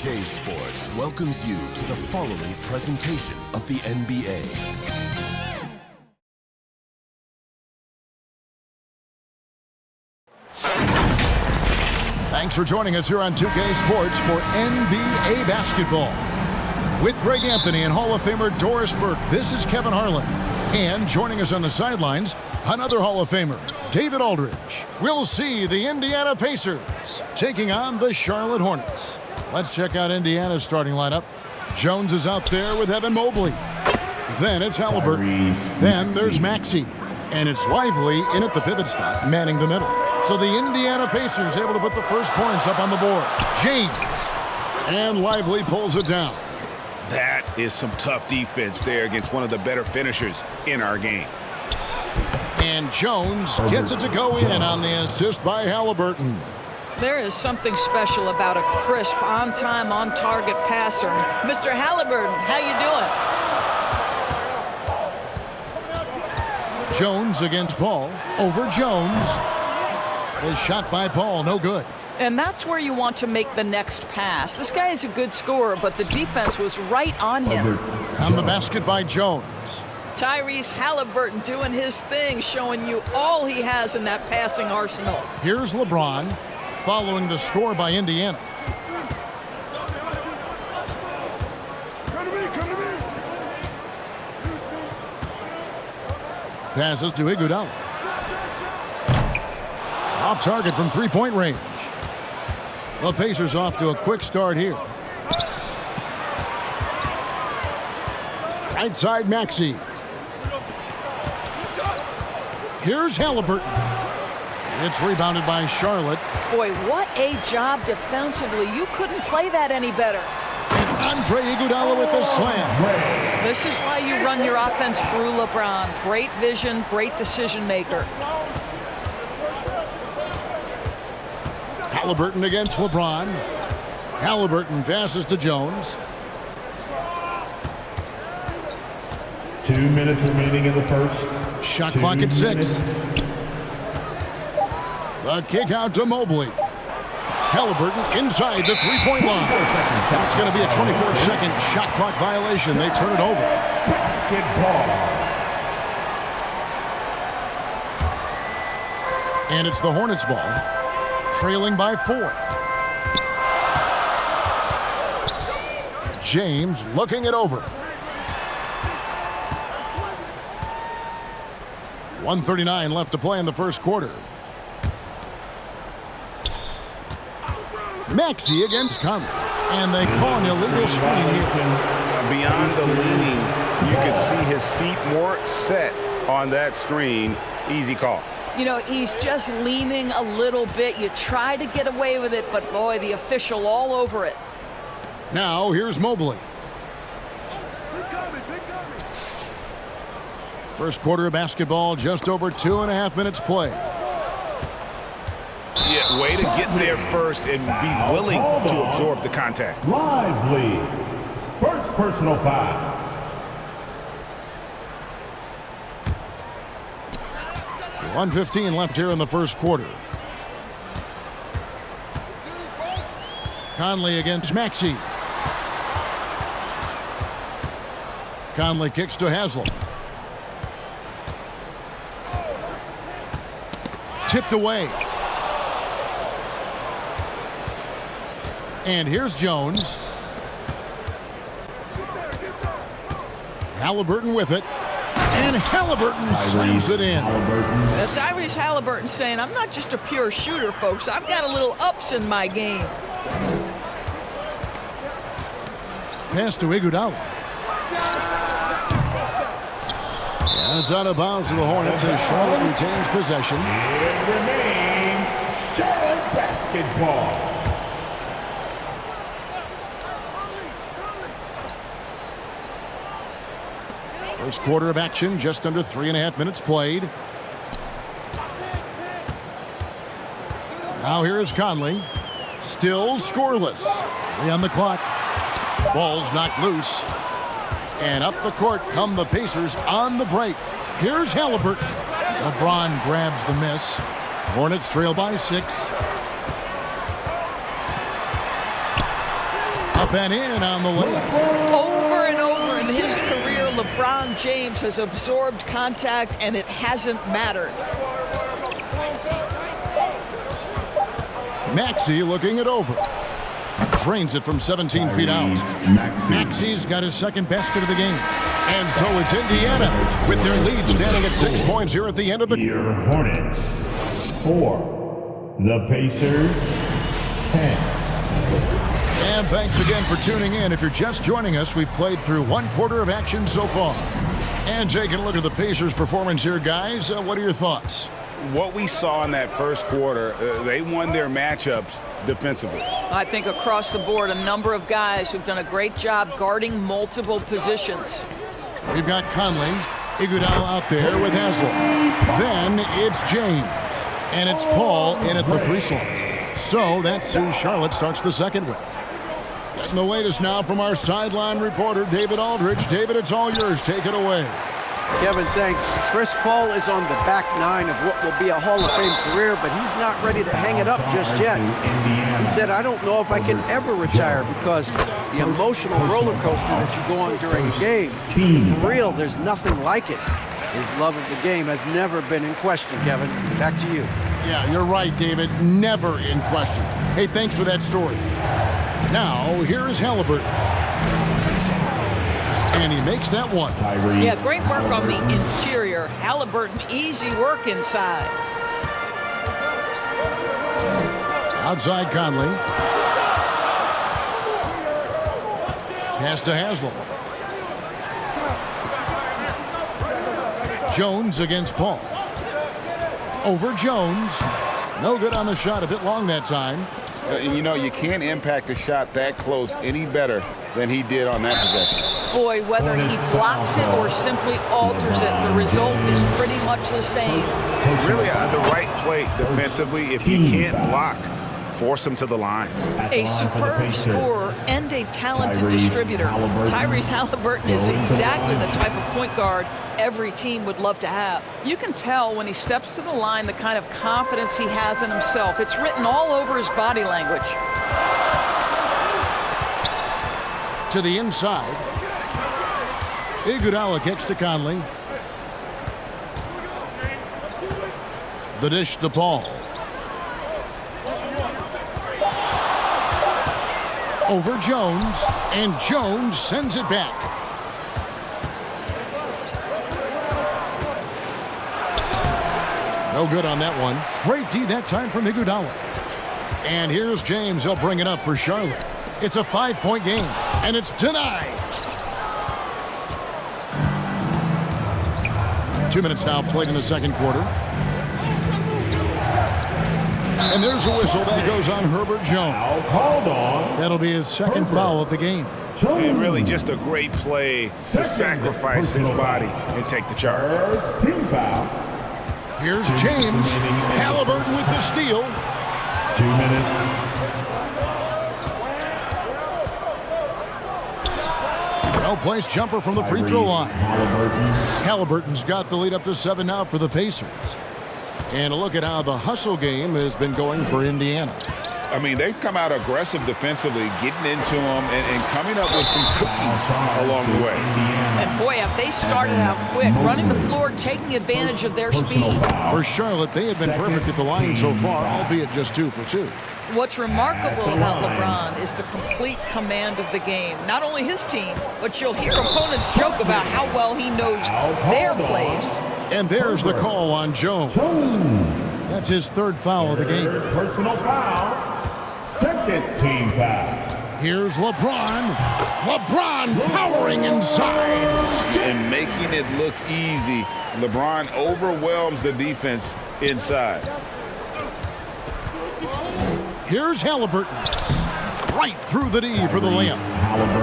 2K Sports welcomes you to the following presentation of the NBA. Thanks for joining us here on 2K Sports for NBA basketball. With Greg Anthony and Hall of Famer Doris Burke, this is Kevin Harlan. And joining us on the sidelines, another Hall of Famer, David Aldridge. We'll see the Indiana Pacers taking on the Charlotte Hornets. Let's check out Indiana's starting lineup. Jones is out there with Evan Mobley. Then it's Halliburton. Then there's Maxey. And it's Lively in at the pivot spot, manning the middle. So the Indiana Pacers able to put the first points up on the board. James. And Lively pulls it down. That is some tough defense there against one of the better finishers in our game. And Jones gets it to go in on the assist by Halliburton. There is something special about a crisp, on-time, on-target passer. Mr. Halliburton, how you doing? Jones against Paul. Over Jones. The shot by Paul, no good. And that's where you want to make the next pass. This guy is a good scorer, but the defense was right on him. On the basket by Jones. Tyrese Halliburton doing his thing, showing you all he has in that passing arsenal. Here's LeBron, following the score by Indiana. Passes to Iguodala. Off target from three-point range. The Pacers off to a quick start here. Right side Maxey. Here's Halliburton. It's rebounded by Charlotte. Boy, what a job defensively. You couldn't play that any better. And Andre Iguodala with the slam. This is why you run your offense through LeBron. Great vision, great decision maker. Halliburton against LeBron. Halliburton passes to Jones. 2 minutes remaining in the first. Shot clock at 6. The kick out to Mobley. Halliburton inside the three-point line. That's going to be a 24-second shot clock violation. They turn it over. Basketball. And it's the Hornets ball. Trailing by 4. James looking it over. 1:39 left to play in the first quarter. Maxey against Conley. And they call an illegal screen here. Beyond the leaning, you could see his feet more set on that screen. Easy call. You know, he's just leaning a little bit. You try to get away with it, but boy, the official all over it. Now, here's Mobley. First quarter of basketball, just over 2.5 minutes play. Yeah, way to get there first and be willing to absorb the contact. Lively. First personal foul. 1:15 left here in the first quarter. Conley against Maxey. Conley kicks to Haslem. Tipped away. And here's Jones. Halliburton with it. And Halliburton slams it in. That's Tyrese Halliburton saying, I'm not just a pure shooter, folks. I've got a little ups in my game. Pass to Iguodala. And it's out of bounds to the Hornets as Charlotte retains possession. It remains Charlotte basketball. First quarter of action, just under 3.5 minutes played. Now here is Conley. Still scoreless. 3 on the clock. Ball's knocked loose. And up the court come the Pacers on the break. Here's Halliburton. LeBron grabs the miss. Hornets trail by 6. Up and in on the layup. Over and over in his career, LeBron James has absorbed contact, and it hasn't mattered. Maxey looking it over. Drains it from 17 feet out. Maxey's got his second basket of the game. And so it's Indiana with their lead standing at 6 points here at the end of the... Your Hornets 4. The Pacers 10. And thanks again for tuning in. If you're just joining us, we've played through 1 quarter of action so far. And taking a look at the Pacers' performance here, guys. What are your thoughts? What we saw in that first quarter, they won their matchups defensively. I think across the board, a number of guys who've done a great job guarding multiple positions. We've got Conley, Iguodala out there with Haslam. Then it's James. And it's Paul in at the 3 slot. So that's who Charlotte starts the second with. Getting the latest now from our sideline reporter, David Aldridge. David, it's all yours. Take it away. Kevin, thanks. Chris Paul is on the back 9 of what will be a Hall of Fame career, but he's not ready to hang it up just yet. He said, I don't know if I can ever retire because the emotional roller coaster that you go on during a game, for real, there's nothing like it. His love of the game has never been in question, Kevin. Back to you. Yeah, you're right, David. Never in question. Hey, thanks for that story. Now, here is Halliburton. And he makes that one. Yeah, great work on the interior. Halliburton, easy work inside. Outside Conley. Pass to Haslam. Jones against Paul. Over Jones. No good on the shot. A bit long that time. You know, you can't impact a shot that close any better than he did on that possession. Boy, whether he blocks it or simply alters it, the result is pretty much the same. Really, the right play defensively. If he can't block, force him to the line. A superb scorer and a talented distributor. Tyrese Halliburton is exactly the type of point guard every team would love to have. You can tell when he steps to the line the kind of confidence he has in himself. It's written all over his body language. To the inside. Iguodala gets to Conley. The dish to Paul. Over Jones, and Jones sends it back. No good on that one. Great D that time from Iguodala. And here's James. He'll bring it up for Charlotte. It's a 5-point game, and it's denied. 2 minutes now played in the second quarter. And there's a whistle that goes on Herbert Jones. That'll be his second foul of the game. And really just a great play to sacrifice his body and take the charge. Here's James. Halliburton with the steal. 2 minutes. Well-placed jumper from the free throw line. Halliburton's got the lead up to 7 now for the Pacers. And a look at how the hustle game has been going for Indiana. I mean, they've come out aggressive defensively, getting into them and coming up with some cookies along the way. And boy, have they started out quick, running the floor, taking advantage of their speed. For Charlotte, they have been perfect at the line so far, albeit just 2 for 2. What's remarkable about LeBron is the complete command of the game. Not only his team, but you'll hear opponents joke about how well he knows their plays. And there's the call on Jones. That's his 3rd foul of the game. Personal foul. Second team foul. Here's LeBron. LeBron powering inside. And making it look easy. LeBron overwhelms the defense inside. Here's Halliburton. Right through the D for the layup.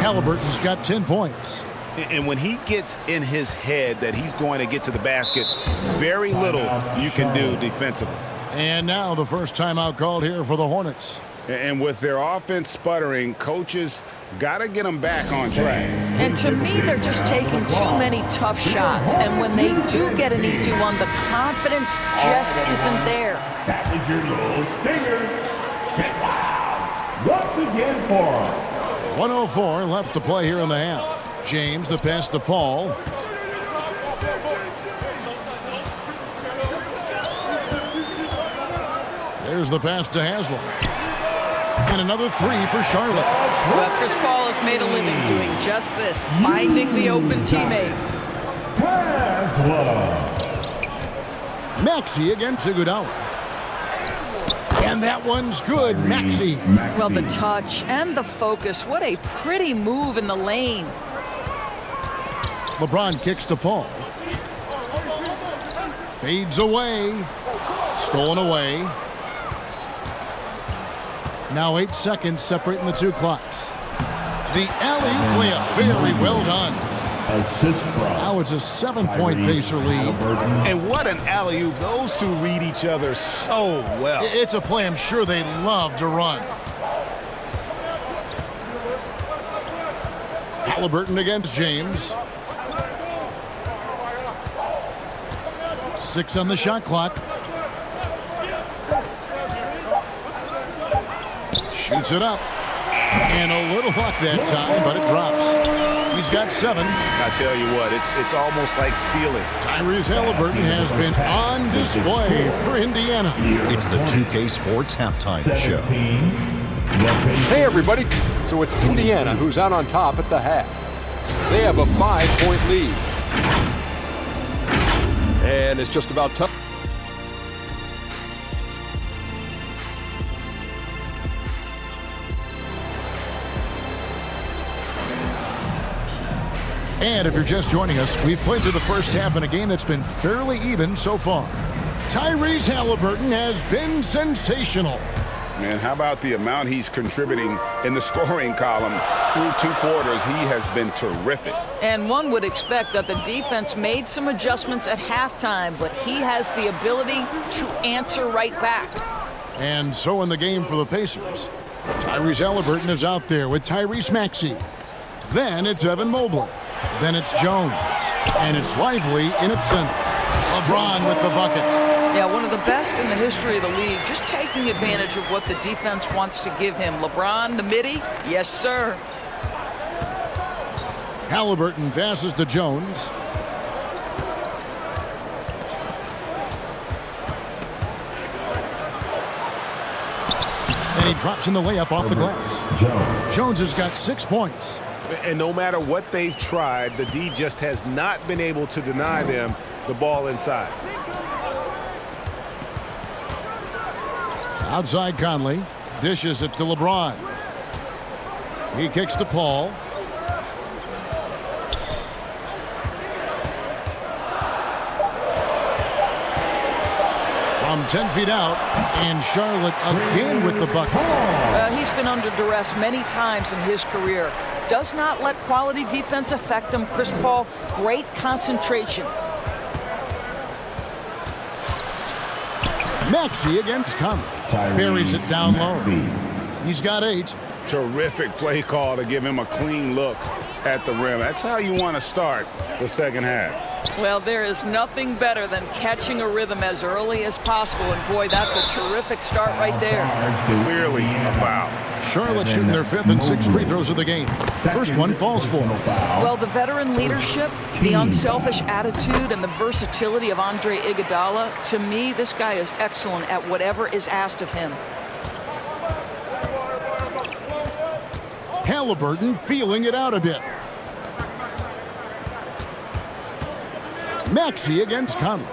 Halliburton's got 10 points. And when he gets in his head that he's going to get to the basket, very little you can do defensively. And now the first timeout called here for the Hornets. And with their offense sputtering, coaches got to get them back on track. And to me, they're just taking too many tough shots. And when they do get an easy one, the confidence just isn't there. That was your little stinger. Get wild. Once again for 1:04 left to play here in the half. James, the pass to Paul. There's the pass to Haslam. And another three for Charlotte. Well, Chris Paul has made a living doing just this, finding the open teammates. Maxey against Iguodala. And that one's good. Maxey. Well, the touch and the focus. What a pretty move in the lane. LeBron kicks to Paul. Fades away. Stolen away. Now 8 seconds separating the two clocks. The alley-oop layup. Very well done. Now it's a 7-point Pacer lead. And what an alley-oop. Those two read each other so well. It's a play I'm sure they love to run. Halliburton against James. 6 on the shot clock. Shoots it up. And a little luck that time, but it drops. He's got 7. I tell you what, it's almost like stealing. Tyrese Halliburton has been on display for Indiana. It's the 2K Sports Halftime Show. Hey, everybody. So it's Indiana who's out on top at the half. They have a 5-point lead. And it's just about time. And if you're just joining us, we've played through the first half in a game that's been fairly even so far. Tyrese Halliburton has been sensational. Man, how about the amount he's contributing in the scoring column through 2 quarters? He has been terrific. And one would expect that the defense made some adjustments at halftime, but he has the ability to answer right back. And so in the game for the Pacers, Tyrese Halliburton is out there with Tyrese Maxey. Then it's Evan Mobley. Then it's Jones. And it's Lively in its center. LeBron with the bucket. Yeah, one of the best in the history of the league, just taking advantage of what the defense wants to give him. LeBron, the midi? Yes, sir. Halliburton passes to Jones. And he drops in the layup off the glass. Jones has got 6 points. And no matter what they've tried, the D just has not been able to deny them the ball inside. Outside Conley. Dishes it to LeBron. He kicks to Paul. From 10 feet out, and Charlotte again with the bucket. He's been under duress many times in his career. Does not let quality defense affect him. Chris Paul, great concentration. Maxey against Conley. Buries it down low. He's got 8. Terrific play call to give him a clean look at the rim. That's how you want to start the second half. Well, there is nothing better than catching a rhythm as early as possible. And boy, that's a terrific start right there. Clearly a foul. Charlotte shooting their 5th and 6th free throws of the game. First one falls for them. Well, the veteran leadership, the unselfish attitude, and the versatility of Andre Iguodala, to me, this guy is excellent at whatever is asked of him. Halliburton feeling it out a bit. Maxey against Conley.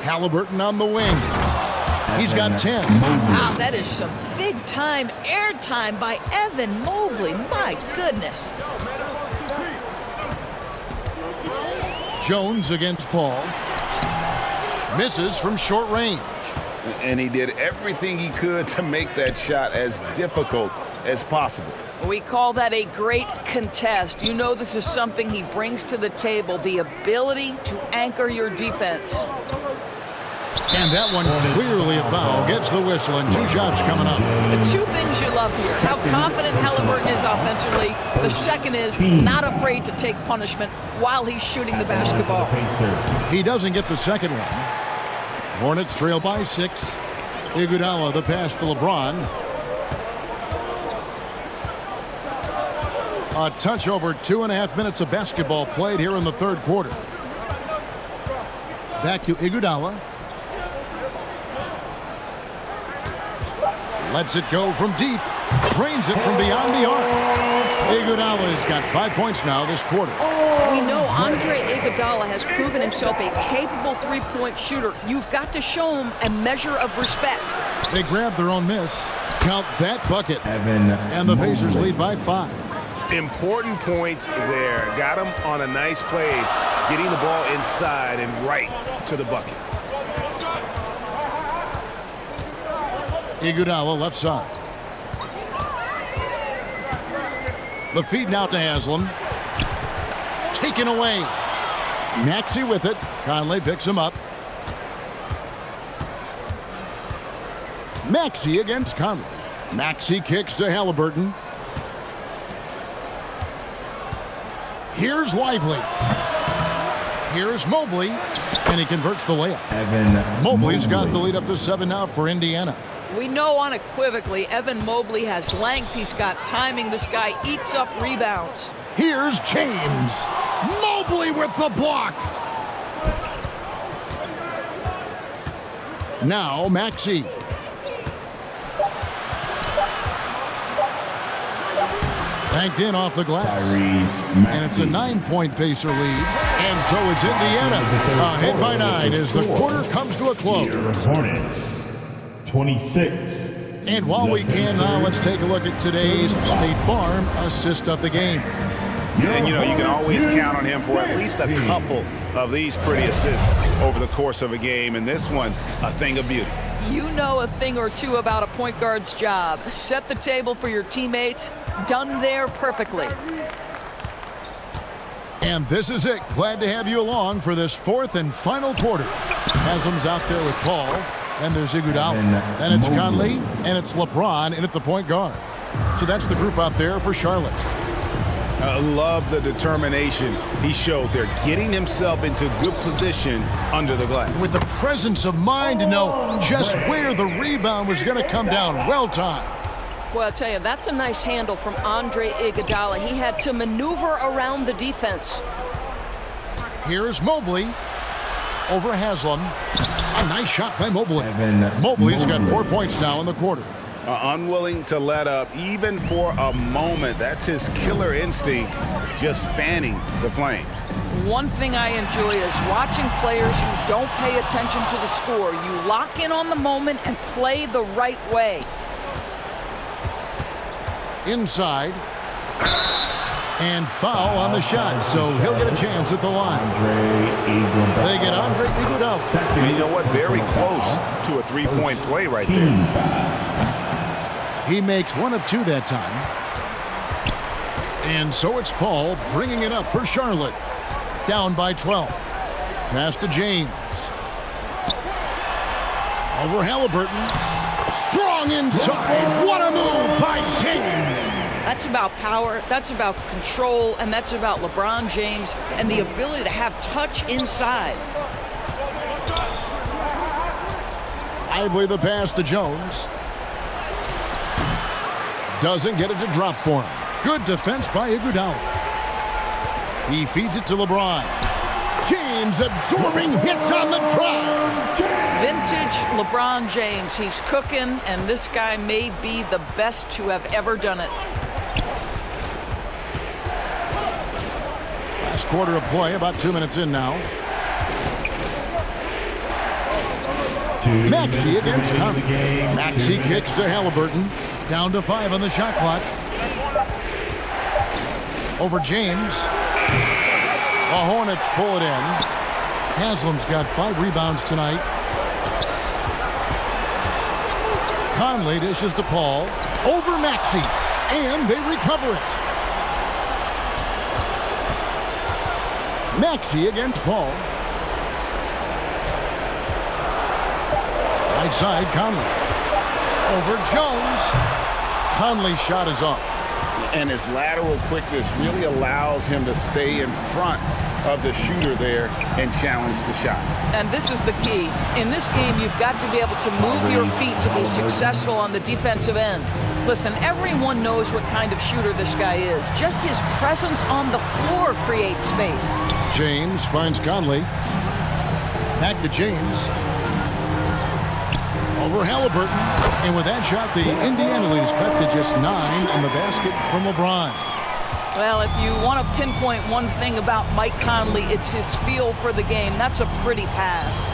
Halliburton on the wing. He's got 10. Wow, that is some big-time airtime by Evan Mobley. My goodness. Jones against Paul. Misses from short range. And he did everything he could to make that shot as difficult as possible. We call that a great contest. You know this is something he brings to the table, the ability to anchor your defense. And that one clearly a foul. Gets the whistle and 2 shots coming up. The 2 things you love here, how confident Halliburton is offensively. The second is not afraid to take punishment while he's shooting the basketball. He doesn't get the second one. Hornets trail by 6. Iguodala the pass to LeBron. A touch over 2.5 minutes of basketball played here in the third quarter. Back to Iguodala. Lets it go from deep. Drains it from beyond the arc. Iguodala's got 5 points now this quarter. We know Andre Iguodala has proven himself a capable three-point shooter. You've got to show him a measure of respect. They grab their own miss. Count that bucket. And the Pacers lead by 5. Important points there. Got him on a nice play, getting the ball inside and right to the bucket. Iguodala left side. The feed now to Haslam. Taken away. Maxey with it. Conley picks him up. Maxey against Conley. Maxey kicks to Halliburton. Here's Lively. Here's Mobley. And he converts the layup. Mobley's got the lead up to 7 now for Indiana. We know unequivocally Evan Mobley has length. He's got timing. This guy eats up rebounds. Here's James. Mobley with the block. Now Maxey. Banked in off the glass. And it's a 9-point Pacer lead. And so it's Indiana. Ahead by 9 as the quarter comes to a close. Hornets, 26. And while we can now, let's take a look at today's State Farm assist of the game. And, you know, you can always count on him for at least a couple of these pretty assists over the course of a game. And this one, a thing of beauty. You know a thing or two about a point guard's job. Set the table for your teammates. Done there perfectly. And this is it. Glad to have you along for this fourth and final quarter. Haslam's out there with Paul. And there's Iguodala. And it's Conley. And it's LeBron in at the point guard. So that's the group out there for Charlotte. I love the determination he showed there, getting himself into good position under the glass. With the presence of mind to know just where the rebound was going to come down. Well timed. Well, I'll tell you, that's a nice handle from Andre Iguodala. He had to maneuver around the defense. Here's Mobley over Haslam. A nice shot by Mobley. Mobley's got 4 points now in the quarter. Unwilling to let up even for a moment. That's his killer instinct, just fanning the flames. One thing I enjoy is watching players who don't pay attention to the score. You lock in on the moment and play the right way. Inside. And foul on the shot, so he'll get a chance at the line. They get Andre Iguodala. And you know what? Very close to a three-point play right there. He makes 1 of 2 that time. And so it's Paul bringing it up for Charlotte. Down by 12. Pass to James. Over Halliburton. Strong inside. What a move by James. That's about power, that's about control, and that's about LeBron James and the ability to have touch inside. Lively the pass to Jones. Doesn't get it to drop for him. Good defense by Iguodala. He feeds it to LeBron. James absorbing hits on the drive. Vintage LeBron James. He's cooking, and this guy may be the best to have ever done it. Last quarter of play, about 2 minutes in now. Maxey against Conley. Maxey kicks to Halliburton. Down to 5 on the shot clock. Over James. The Hornets pull it in. Haslam's got 5 rebounds tonight. Conley dishes to Paul. Over Maxey. And they recover it. Maxey against Paul. Right side, Conley. Over Jones. Conley's shot is off. And his lateral quickness really allows him to stay in front of the shooter there and challenge the shot. And this is the key. In this game, you've got to be able to move your feet to be successful on the defensive end. Listen, everyone knows what kind of shooter this guy is. Just his presence on the floor creates space. James finds Conley. Back to James. Over Halliburton. And with that shot, the Indiana lead is cut to just 9 in the basket from LeBron. Well, if you want to pinpoint one thing about Mike Conley, it's his feel for the game. That's a pretty pass.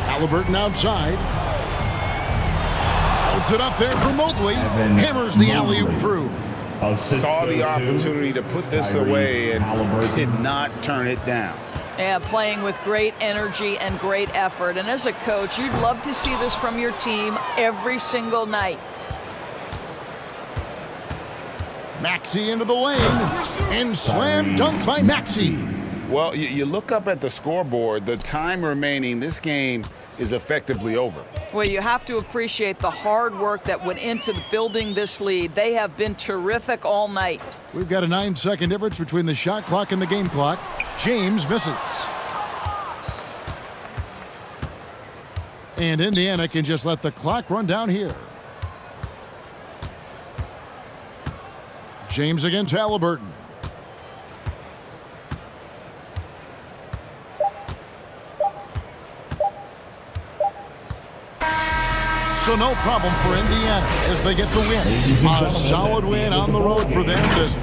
Halliburton outside. Holds it up there for Mobley. Hammers the alley-oop through. Saw the opportunity to put this away and did not turn it down. Yeah, playing with great energy and great effort. And as a coach, you'd love to see this from your team every single night. Maxey into the lane. And slam dunk by Maxey. Well, you look up at the scoreboard. The time remaining, this game is effectively over. Well, you have to appreciate the hard work that went into building this lead. They have been terrific all night. We've got a 9-second difference between the shot clock and the game clock. James misses. And Indiana can just let the clock run down here. James against Halliburton. So no problem for Indiana as they get the win. A solid win on the road for them. This